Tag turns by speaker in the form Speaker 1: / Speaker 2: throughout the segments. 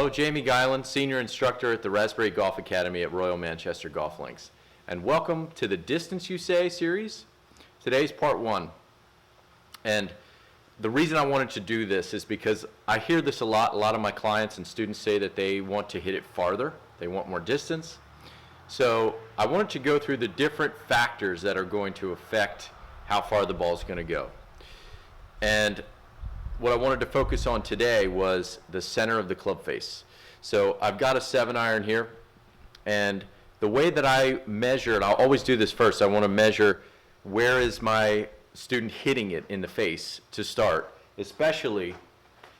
Speaker 1: Hello, Jamie Guyland, Senior Instructor at the Raspberry Golf Academy at Royal Manchester Golf Links. And welcome to the Distance You Say series. Today's part 1. And the reason I wanted to do this is because I hear this a lot. A lot of my clients and students say that they want to hit it farther. They want more distance. So I wanted to go through the different factors that are going to affect how far the ball is going to go. And what I wanted to focus on today was the center of the club face. So I've got a 7-iron here, and the way that I measure it, I'll always do this first. I want to measure where is my student hitting it in the face to start, especially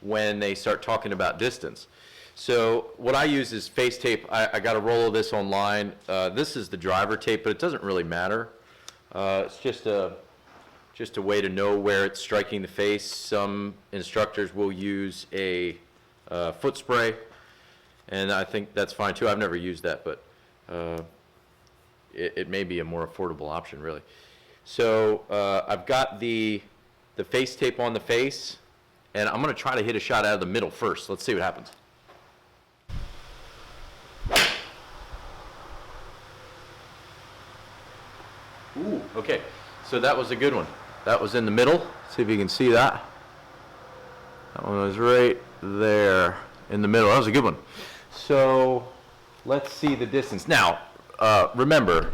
Speaker 1: when they start talking about distance. So what I use is face tape. I got a roll of this online. This is the driver tape, but it doesn't really matter. It's just a way to know where it's striking the face. Some instructors will use a foot spray, and I think that's fine too. I've never used that, but it may be a more affordable option, really. So I've got the face tape on the face, and I'm going to try to hit a shot out of the middle first. Let's see what happens. Ooh, okay. So that was a good one. That was in the middle. See if you can see that. That one was right there in the middle. That was a good one. So let's see the distance. Now, remember,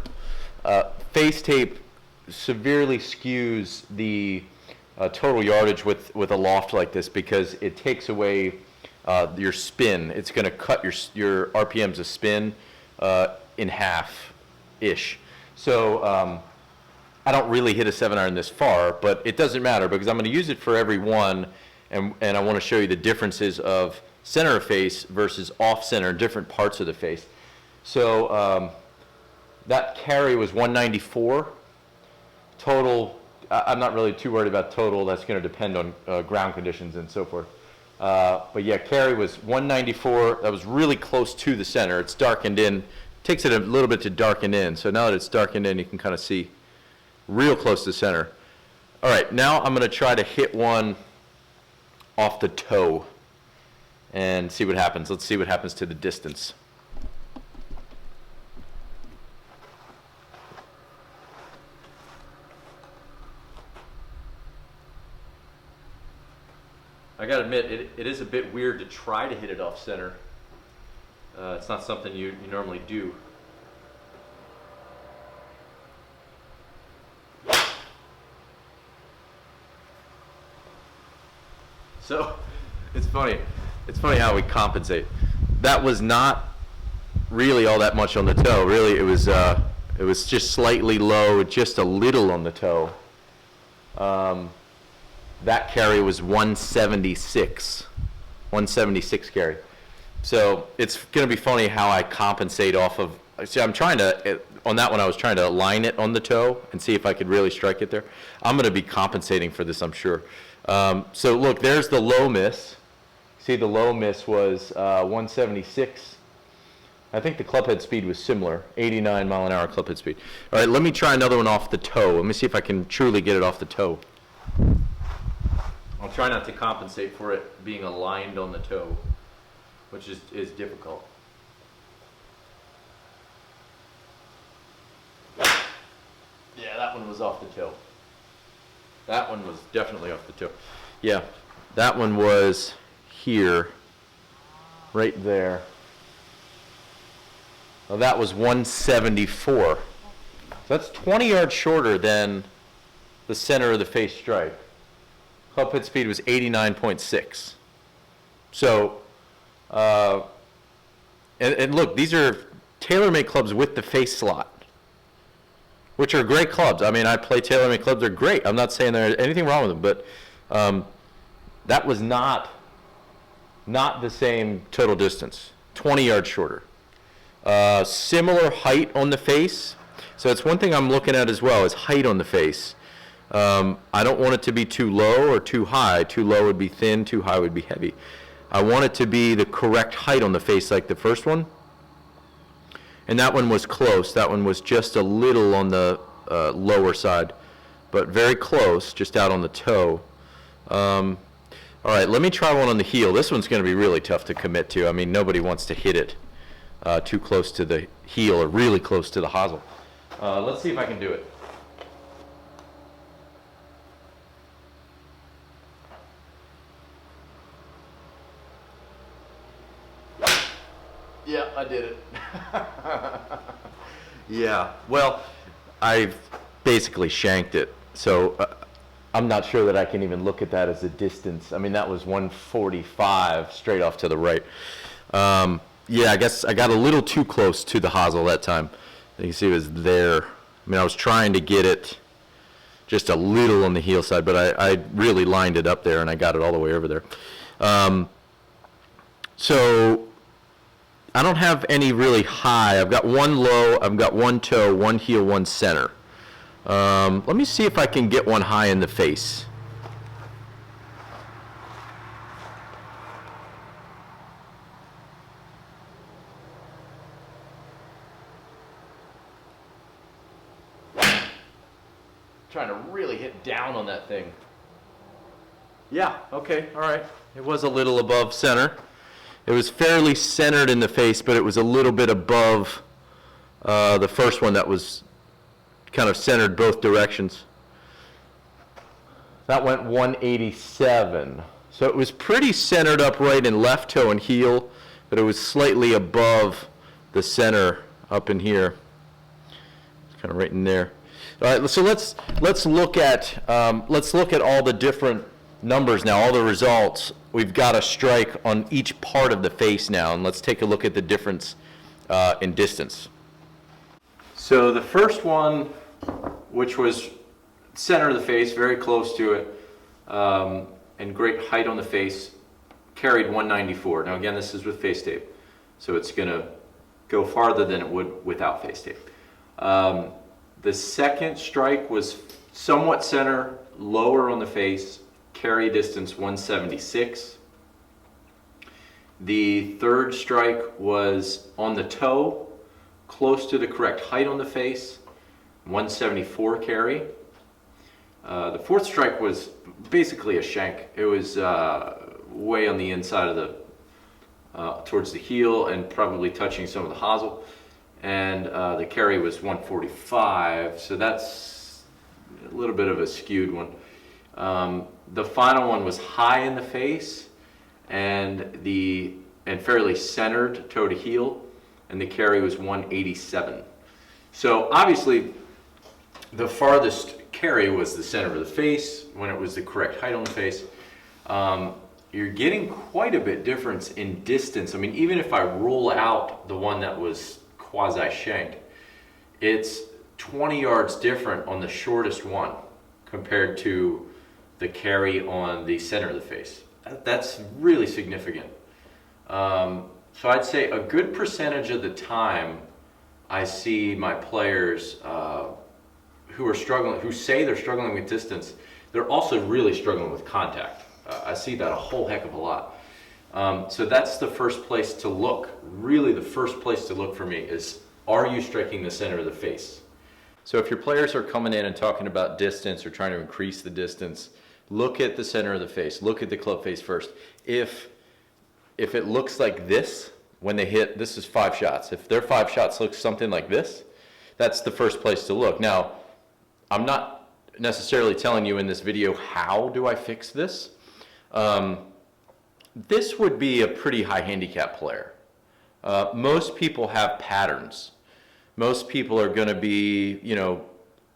Speaker 1: face tape severely skews the total yardage with a loft like this because it takes away your spin. It's going to cut your RPMs of spin in half-ish. So I don't really hit a 7-iron this far, but it doesn't matter because I'm going to use it for every one, and I want to show you the differences of center of face versus off-center in different parts of the face. So that carry was 194. Total, I'm not really too worried about total. That's going to depend on ground conditions and so forth. But yeah, carry was 194. That was really close to the center. It's darkened in. Takes it a little bit to darken in. So now that it's darkened in, you can kind of see real close to center. All right, now I'm going to try to hit one off the toe and see what happens. Let's see what happens to the distance. I got to admit, it is a bit weird to try to hit it off center. It's not something you normally do. So it's funny. It's funny how we compensate. That was not really all that much on the toe. Really, it was just slightly low, just a little on the toe. That carry was 176 carry. So it's going to be funny how I compensate off of. See, I'm trying to on that one. I was trying to align it on the toe and see if I could really strike it there. I'm going to be compensating for this, I'm sure. So look, there's the low miss. See, the low miss was 176. I think the club head speed was similar, 89 mile an hour club head speed. All right, let me try another one off the toe. Let me see if I can truly get it off the toe. I'll try not to compensate for it being aligned on the toe, which is difficult. Yeah, that one was off the toe. That one was definitely off the toe. Yeah, that one was here, right there. Well, that was 174. So that's 20 yards shorter than the center of the face strike. Club head speed was 89.6. So, and look, these are TaylorMade clubs with the face slot, which are great clubs. I mean, I play TaylorMade clubs. They're great. I'm not saying there's anything wrong with them, but that was not the same total distance, 20 yards shorter. Similar height on the face. So it's one thing I'm looking at as well, is height on the face. I don't want it to be too low or too high. Too low would be thin, too high would be heavy. I want it to be the correct height on the face like the first one. And that one was close. That one was just a little on the lower side, but very close, just out on the toe. All right, let me try one on the heel. This one's going to be really tough to commit to. I mean, nobody wants to hit it too close to the heel or really close to the hosel. Let's see if I can do it. Yeah, I did it. Yeah, well, I've basically shanked it. So I'm not sure that I can even look at that as a distance. I mean, that was 145 straight off to the right. Yeah, I guess I got a little too close to the hosel that time. You can see it was there. I mean, I was trying to get it just a little on the heel side, but I really lined it up there, and I got it all the way over there. So I don't have any really high. I've got one low, I've got one toe, one heel, one center. Let me see if I can get one high in the face. Trying to really hit down on that thing. Yeah, okay, all right. It was a little above center. It was fairly centered in the face, but it was a little bit above the first one that was kind of centered both directions. That went 187. So it was pretty centered upright in left toe and heel, but it was slightly above the center up in here. It's kind of right in there. All right, so let's look at all the different numbers now, all the results. We've got a strike on each part of the face now, and let's take a look at the difference in distance. So the first one, which was center of the face, very close to it, and great height on the face, carried 194. Now again, this is with face tape, so it's going to go farther than it would without face tape. The second strike was somewhat center, lower on the face, carry distance 176. The third strike was on the toe, close to the correct height on the face, 174 carry. The fourth strike was basically a shank. It was way on the inside of the, towards the heel and probably touching some of the hosel. And the carry was 145, so that's a little bit of a skewed one. The final one was high in the face and fairly centered toe to heel, and the carry was 187. So obviously the farthest carry was the center of the face when it was the correct height on the face. You're getting quite a bit difference in distance. I mean, even if I rule out the one that was quasi-shanked, it's 20 yards different on the shortest one compared to the carry on the center of the face. That's really significant. So I'd say a good percentage of the time I see my players who are struggling, who say they're struggling with distance, they're also really struggling with contact. I see that a whole heck of a lot. So that's the first place to look. Really the first place to look for me is, are you striking the center of the face? So if your players are coming in and talking about distance or trying to increase the distance, look at the center of the face. Look at the club face first. If it looks like this, when they hit, this is 5 shots. If their 5 shots look something like this, that's the first place to look. Now, I'm not necessarily telling you in this video how do I fix this. This would be a pretty high handicap player. Most people have patterns. Most people are going to be, you know,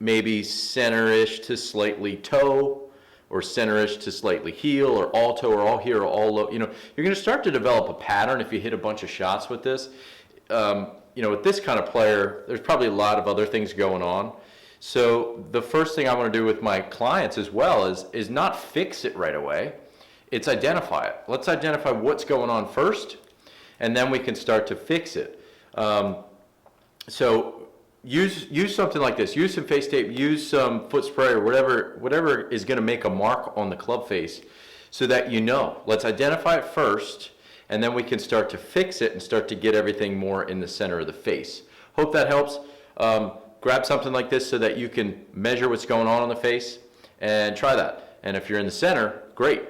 Speaker 1: maybe center-ish to slightly toe, or center-ish to slightly heel, or all toe, or all here, or all low. You know, you're going to start to develop a pattern if you hit a bunch of shots with this. You know, with this kind of player, there's probably a lot of other things going on. So the first thing I want to do with my clients as well is not fix it right away. It's identify it. Let's identify what's going on first, and then we can start to fix it. So use something like this. Use some face tape, use some foot spray, or whatever is going to make a mark on the club face so that you know. Let's identify it first, and then we can start to fix it and start to get everything more in the center of the face. Hope that helps. Grab something like this so that you can measure what's going on the face and try that. And if you're in the center, great.